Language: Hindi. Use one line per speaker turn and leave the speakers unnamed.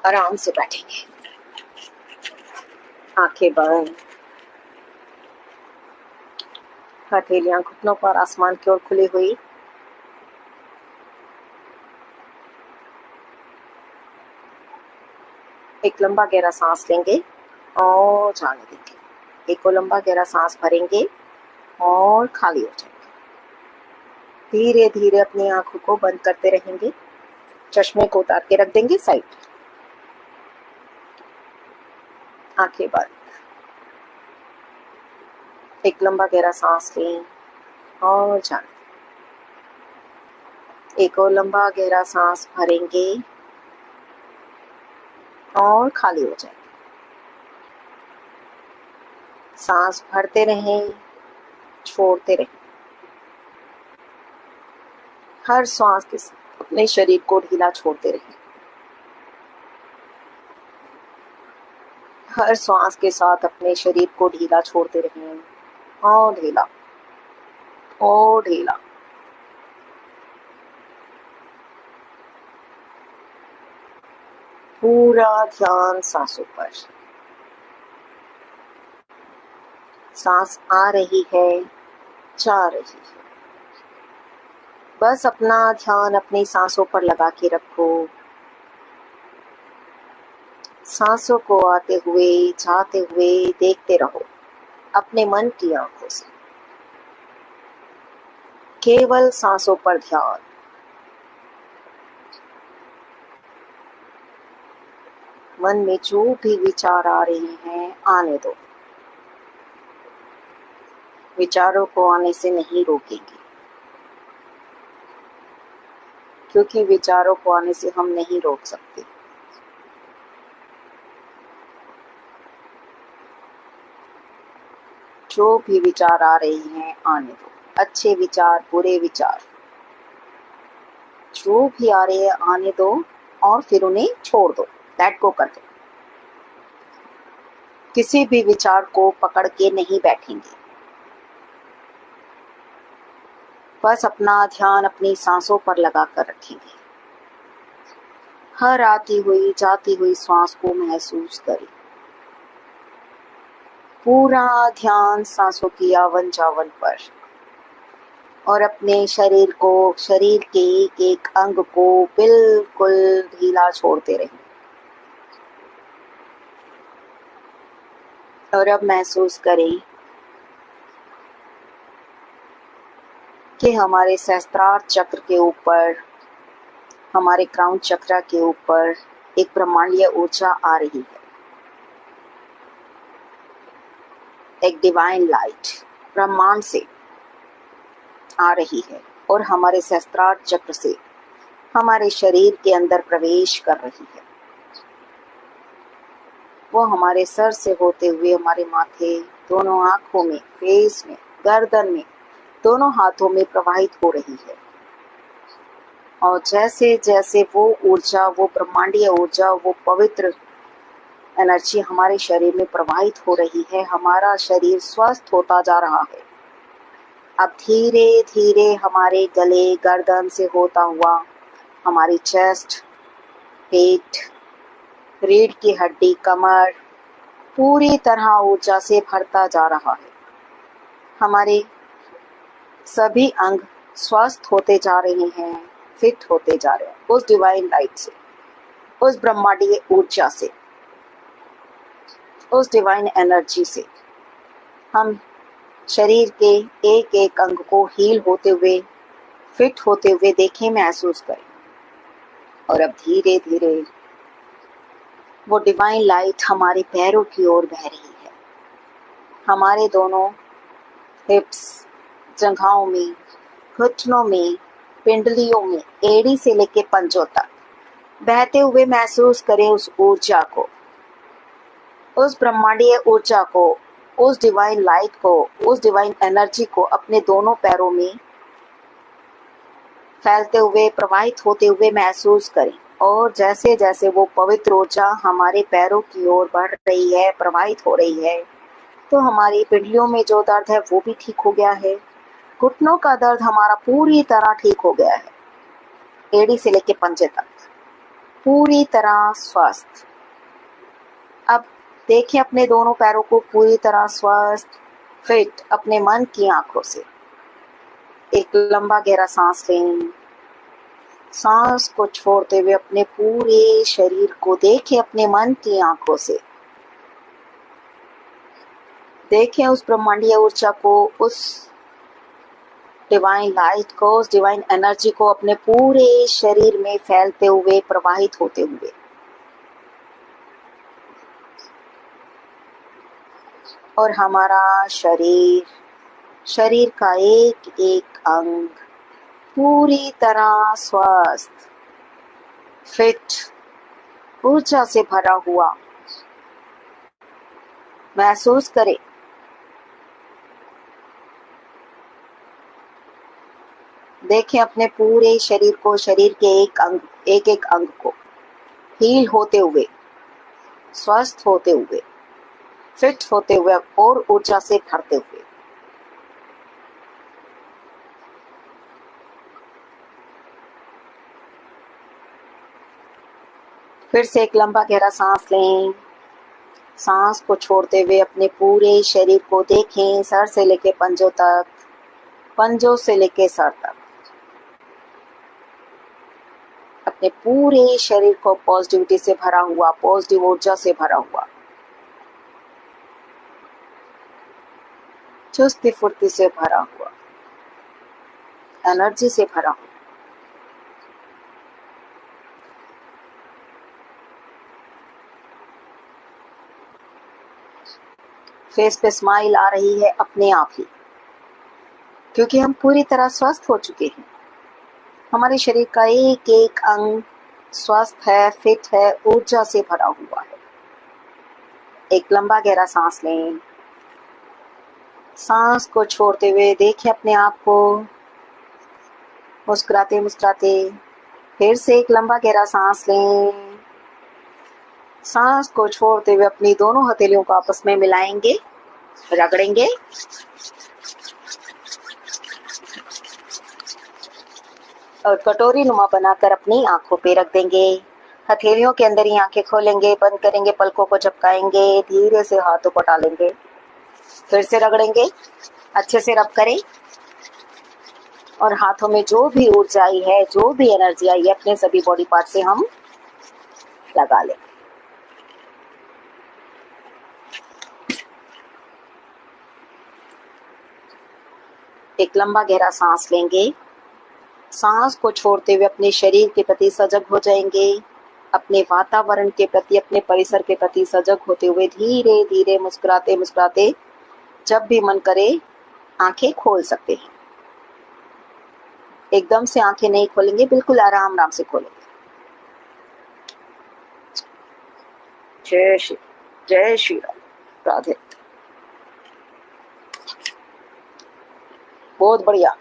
आराम से बैठेंगे, आंखें बंद, हथेलियां घुटनों पर आसमान की ओर खुली हुई। एक लंबा गहरा सांस लेंगे और जाने देंगे। एक और लंबा गहरा सांस भरेंगे और खाली हो जाएंगे। धीरे धीरे अपनी आंखों को बंद करते रहेंगे। चश्मे को उतार के रख देंगे साइड। आंखें बंद। एक लंबा गहरा सांस लें और जाने। एक और लंबा गहरा सांस भरेंगे और खाली हो जाएंगे। सांस भरते रहें, छोड़ते रहें। हर सांस के साथ अपने शरीर को ढीला छोड़ते रहें। हर सांस के साथ अपने शरीर को ढीला छोड़ते रहें और ढीला और ढीला। पूरा ध्यान सांसों पर। सांस आ रही है, जा रही है। बस अपना ध्यान अपनी सांसों पर लगा के रखो। सांसों को आते हुए जाते हुए देखते रहो अपने मन की आंखों से। केवल सांसों पर ध्यान। मन में जो भी विचार आ रहे हैं आने दो। विचारों को आने से नहीं रोकेंगे, क्योंकि विचारों को आने से हम नहीं रोक सकते। जो भी विचार आ रहे हैं आने दो। अच्छे विचार, बुरे विचार, जो भी आ रहे हैं आने दो और फिर उन्हें छोड़ दो, लेट गो कर दो। किसी भी विचार को पकड़ के नहीं बैठेंगे। बस अपना ध्यान अपनी सांसों पर लगा कर रखेंगे। हर आती हुई जाती हुई सांस को महसूस करें। पूरा ध्यान सांसों की आवन जावन पर और अपने शरीर को, शरीर के एक एक अंग को बिल्कुल ढीला छोड़ते रहें। और अब महसूस करें कि हमारे सहस्त्रार चक्र के ऊपर, हमारे क्राउन चक्र के ऊपर एक ब्रह्मांडीय ऊर्जा आ रही है। एक डिवाइन लाइट ब्रह्मांड से आ रही है और हमारे सहस्त्रार चक्र से हमारे शरीर के अंदर प्रवेश कर रही है। वो हमारे सर से होते हुए हमारे माथे, दोनों आंखों में, फेस में, गर्दन में, दोनों हाथों में प्रवाहित हो रही है। और जैसे जैसे वो ऊर्जा, वो ब्रह्मांडीय ऊर्जा, वो पवित्र एनर्जी हमारे शरीर में प्रवाहित हो रही है, हमारा शरीर स्वस्थ होता जा रहा है। अब धीरे धीरे हमारे गले, गर्दन से होता हुआ हमारी चेस्ट, पेट, रीढ़ की हड्डी, कमर पूरी तरह ऊर्जा से भरता जा रहा है। हमारे सभी अंग स्वस्थ होते जा रहे हैं, फिट होते जा रहे हैं उस डिवाइन लाइट से, उस ब्रह्मांडीय ऊर्जा से, उस डिवाइन एनर्जी से। हम शरीर के एक एक अंग को हील होते हुए, फिट होते हुए देखें, महसूस करें। और अब धीरे धीरे वो डिवाइन लाइट हमारे पैरों की ओर बह रही है। हमारे दोनों हिप्स, जंघाओं में, घुटनों में, पिंडलियों में, एड़ी से लेके पंजों तक बहते हुए महसूस करें उस ऊर्जा को, उस ब्रह्मांडीय ऊर्जा को, उस डिवाइन लाइट को, उस डिवाइन एनर्जी को अपने दोनों पैरों में फैलते हुए, प्रवाहित होते हुए महसूस करें। और जैसे जैसे वो पवित्र ऊर्जा हमारे पैरों की ओर बढ़ रही है, प्रवाहित हो रही है, तो हमारी पिंडलियों में जो दर्द है वो भी ठीक हो गया है। घुटनों का दर्द हमारा पूरी तरह ठीक हो गया है, एड़ी से लेके पंजे तक। पूरी तरह स्वस्थ। अब देखें अपने दोनों पैरों को पूरी तरह स्वस्थ, फिट अपने मन की आंखों से। एक लंबा गहरा सांस लें। सांस को छोड़ते हुए अपने पूरे शरीर को देखें अपने मन की आंखों से। देखें उस ब्रह्मांडीय ऊर्जा को, उस डिवाइन लाइट को, उस डिवाइन एनर्जी को अपने पूरे शरीर में फैलते हुए, प्रवाहित होते हुए। और हमारा शरीर का एक एक अंग पूरी तरह स्वस्थ, फिट, ऊर्जा से भरा हुआ महसूस करें। देखें अपने पूरे शरीर को, शरीर के एक एक अंग को हील होते हुए, स्वस्थ होते हुए, फिट होते हुए और ऊर्जा से भरते हुए। फिर से एक लंबा गहरा सांस लें। सांस को छोड़ते हुए अपने पूरे शरीर को देखें, सर से लेके पंजों तक, पंजों से लेके सर तक। अपने पूरे शरीर को पॉजिटिविटी से भरा हुआ, पॉजिटिव ऊर्जा से भरा हुआ, चुस्ती फुर्ती से भरा हुआ, एनर्जी से भरा हुआ। फेस पे स्माइल आ रही है अपने आप ही, क्योंकि हम पूरी तरह स्वस्थ हो चुके हैं। हमारे शरीर का एक एक अंग स्वस्थ है, फिट है, ऊर्जा से भरा हुआ है। एक लंबा गहरा सांस लें। सांस को छोड़ते हुए देखें अपने आप को मुस्कुराते मुस्कुराते। फिर से एक लंबा गहरा सांस लें। सांस को छोड़ते हुए अपनी दोनों हथेलियों को आपस में मिलाएंगे, रगड़ेंगे। और कटोरी नुमा बनाकर अपनी आंखों पे रख देंगे। हथेलियों के अंदर ही आंखें खोलेंगे, बंद करेंगे, पलकों को झपकाएंगे, धीरे से हाथों को डालेंगे, फिर से रगड़ेंगे, अच्छे से रब करें। और हाथों में जो भी ऊर्जा आई है, जो भी एनर्जी आई है, अपने सभी बॉडी पार्ट से हम लगा लें। एक लंबा गहरा सांस लेंगे। सांस को छोड़ते हुए अपने शरीर के प्रति सजग हो जाएंगे, अपने वातावरण के प्रति, अपने परिसर के प्रति सजग होते हुए धीरे धीरे मुस्कुराते मुस्कुराते जब भी मन करे आंखें खोल सकते हैं। एकदम से आंखें नहीं खोलेंगे, बिल्कुल आराम आराम से खोलेंगे। जय श्री राम। राधे। बहुत बढ़िया।